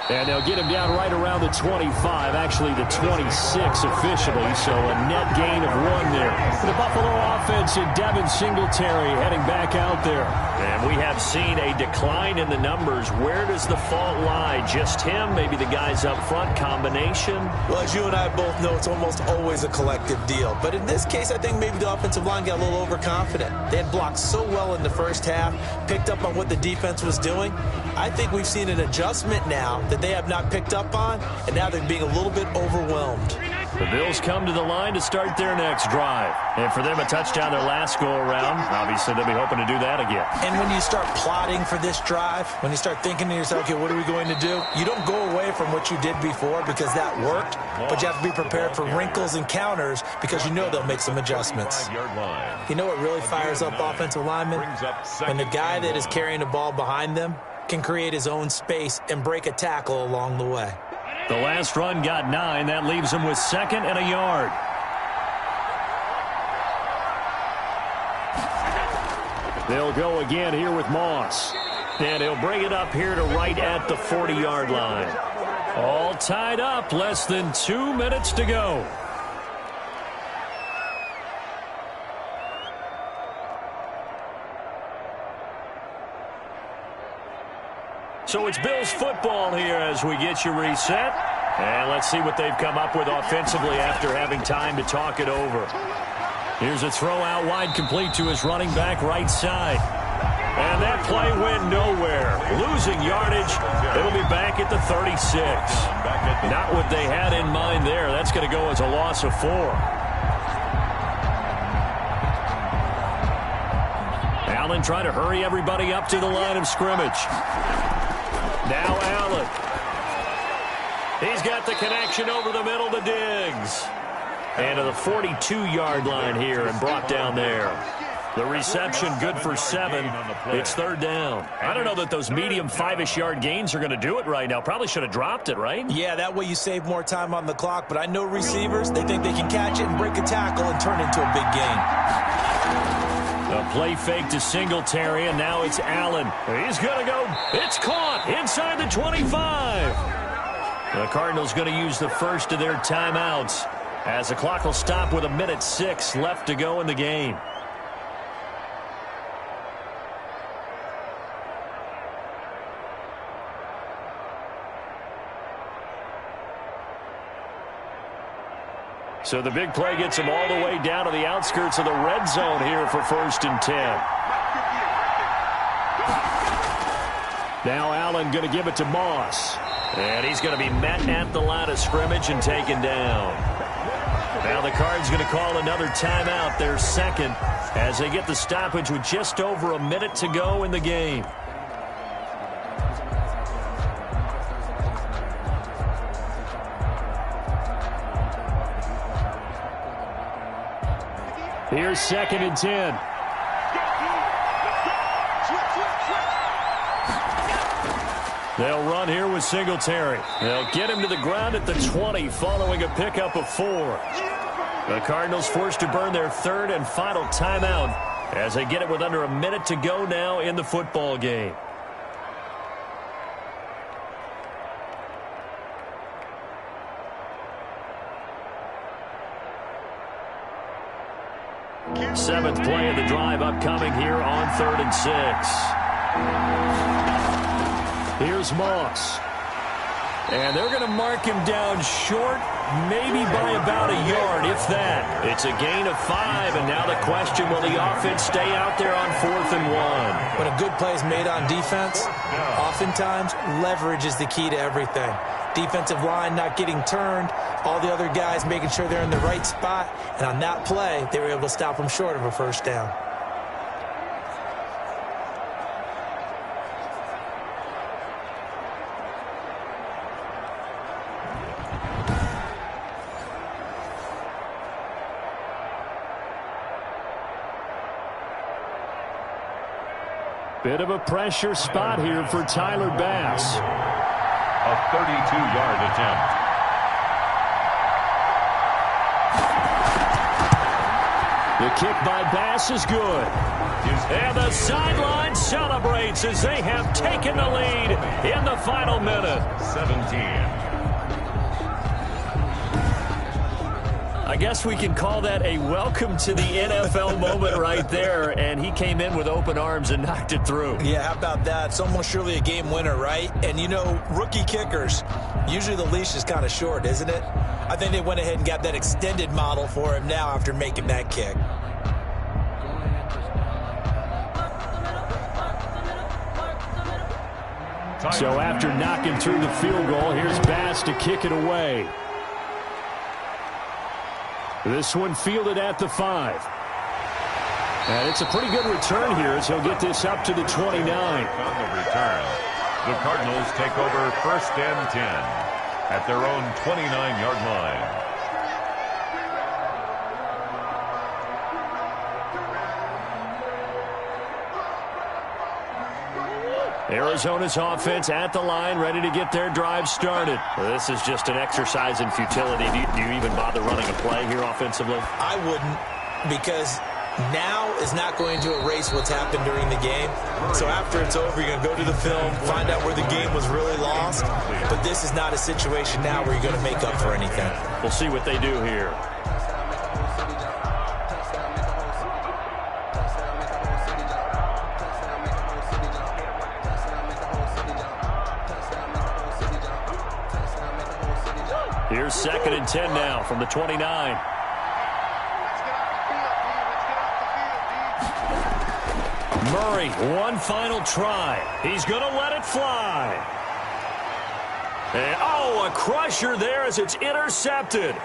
And they'll get him down right around the 25, actually the 26 officially, so a net gain of 1 there. The Buffalo offense and Devin Singletary heading back out there. And we have seen a decline in the numbers. Where does the fault lie? Just him? Maybe the guys up front? Combination? Well, as you and I both know, it's almost always a collective deal. But in this case, I think maybe the offensive line got a little overconfident. They had blocked so well in the first half, picked up on what the defense was doing. I think we've seen an adjustment now that they have not picked up on, and now they're being a little bit overwhelmed. The Bills come to the line to start their next drive. And for them, a touchdown their last go-around. Obviously, they'll be hoping to do that again. And when you start plotting for this drive, when you start thinking to yourself, okay, what are we going to do? You don't go away from what you did before because that worked, but you have to be prepared for wrinkles and counters because you know they'll make some adjustments. You know what really fires up offensive linemen? When the guy that is carrying the ball behind them can create his own space and break a tackle along the way. The last run got 9. That leaves him with 2nd and a yard. They'll go again here with Moss. And he'll bring it up here to right at the 40-yard line. All tied up. Less than 2 minutes to go. So it's Bills football here as we get you reset. And let's see what they've come up with offensively after having time to talk it over. Here's a throw out wide complete to his running back right side. And that play went nowhere. Losing yardage. It'll be back at the 36. Not what they had in mind there. That's going to go as a loss of 4. Allen trying to hurry everybody up to the line of scrimmage. Now Allen. He's got the connection over the middle to Diggs. And to the 42-yard line here and brought down there. The reception good for 7. It's 3rd down. I don't know that those medium 5-ish yard gains are going to do it right now. Probably should have dropped it, right? Yeah, that way you save more time on the clock. But I know receivers, they think they can catch it and break a tackle and turn into a big gain. A play fake to Singletary, and now it's Allen. He's going to go. It's caught inside the 25. The Cardinals going to use the first of their timeouts as the clock will stop with 1:06 left to go in the game. So the big play gets him all the way down to the outskirts of the red zone here for 1st and 10. Now Allen going to give it to Moss. And he's going to be met at the line of scrimmage and taken down. Now the Cards going to call another timeout, their 2nd, as they get the stoppage with just over a minute to go in the game. Here's 2nd and 10. They'll run here with Singletary. They'll get him to the ground at the 20 following a pickup of 4. The Cardinals forced to burn their 3rd and final timeout as they get it with under a minute to go now in the football game. Seventh play of the drive upcoming here on 3rd and 6. Here's Moss. And they're going to mark him down short, maybe by about a yard, if that. It's a gain of 5, and now the question, will the offense stay out there on 4th and 1? When a good play is made on defense, oftentimes leverage is the key to everything. Defensive line not getting turned, all the other guys making sure they're in the right spot, and on that play, they were able to stop them short of a 1st down. Bit of a pressure spot here for Tyler Bass. A 32-yard attempt. The kick by Bass is good. And the sideline celebrates as they have taken the lead in the final minute. 17. I guess we can call that a welcome to the NFL moment right there, and he came in with open arms and knocked it through. Yeah, how about that? It's almost surely a game winner, right? And, you know, rookie kickers, usually the leash is kind of short, isn't it? I think they went ahead and got that extended model for him now after making that kick. So after knocking through the field goal, here's Bass to kick it away. This one fielded at the 5. And it's a pretty good return here as he'll get this up to the 29. On the return, the Cardinals take over 1st and 10 at their own 29-yard line. Arizona's offense at the line, ready to get their drive started. Well, this is just an exercise in futility. Do you even bother running a play here offensively? I wouldn't, because now is not going to erase what's happened during the game. So after it's over, you're going to go to the film, find out where the game was really lost. But this is not a situation now where you're going to make up for anything. We'll see what they do here. Here's 2nd and 10 now from the 29. Murray, one final try. He's going to let it fly. And, oh, a crusher there as it's intercepted.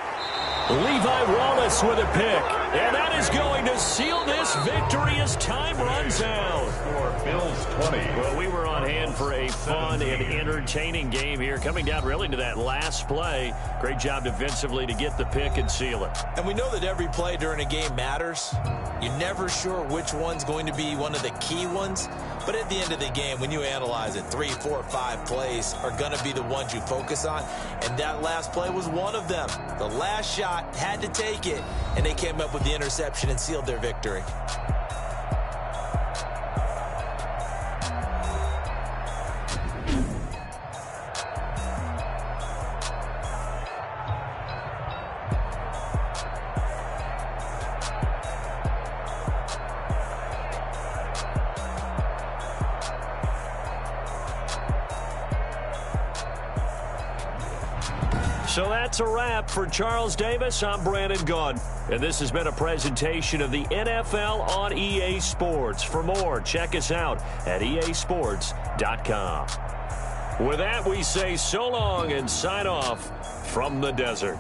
Levi Wallace with a pick. And that is going to seal this victory as time runs out. For Bills 20. Well, we were on hand for a fun and entertaining game here. Coming down really to that last play. Great job defensively to get the pick and seal it. And we know that every play during a game matters. You're never sure which one's going to be one of the key ones. But at the end of the game, when you analyze it, 3, 4, 5 plays are going to be the ones you focus on. And that last play was one of them. The last shot had to take it, and they came up with the interception and sealed their victory. So that's a wrap for Charles Davis. I'm Brandon Gaudin. And this has been a presentation of the NFL on EA Sports. For more, check us out at easports.com. With that, we say so long and sign off from the desert.